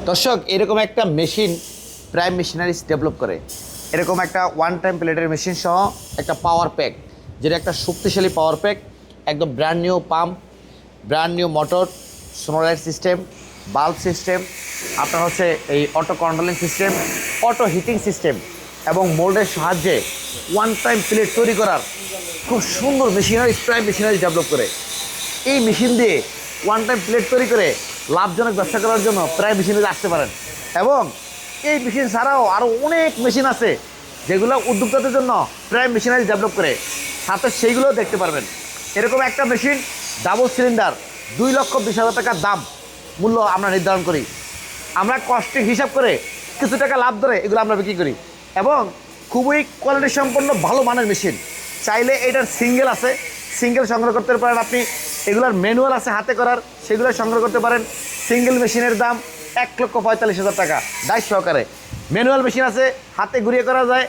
দর্শক, এরকম একটা মেশিন প্রাইম মেশিনারিজ ডেভেলপ করে। এরকম একটা ওয়ান টাইম প্লেটের মেশিন সহ একটা পাওয়ার প্যাক, যেটা একটা শক্তিশালী পাওয়ার প্যাক, একদম brand new pump, brand new motor, সোনোলাইট সিস্টেম, বাল্ব সিস্টেম, আপনার হচ্ছে এই auto controlling system, auto heating system এবং মোল্ডের সাহায্যে ওয়ান টাইম প্লেট তৈরি করার খুব সুন্দর মেশিনারি প্রাইম মেশিনারি ডেভেলপ করে। এই মেশিন দিয়ে ওয়ান টাইম প্লেট তৈরি করে লাভজনক ব্যবসা করার জন্য প্রায় মেশিনে আসতে পারেন। এবং এই মেশিন ছাড়াও আরও অনেক মেশিন আছে যেগুলো উদ্যোক্তাদের জন্য প্রায় মেশিনারি ডেভেলপ করে, সাথে সেইগুলোও দেখতে পারবেন। এরকম একটা মেশিন ডাবল সিলিন্ডার 2,20,000 টাকার দাম মূল্য আমরা নির্ধারণ করি। আমরা কস্টিং হিসাব করে কিছু টাকা লাভ ধরে এগুলো আমরা বিক্রি করি এবং খুবই কোয়ালিটি সম্পন্ন ভালো মানের মেশিন। চাইলে এটার সিঙ্গেল আছে, সিঙ্গেল সংগ্রহ করতে পারেন আপনি। এগুলোর ম্যানুয়াল আছে হাতে করার, সেগুলো সংগ্রহ করতে পারেন। সিঙ্গেল মেশিনের দাম 1,45,000 টাকা ডাইস সহকারে। ম্যানুয়াল মেশিন আছে, হাতে ঘুরিয়ে করা যায়,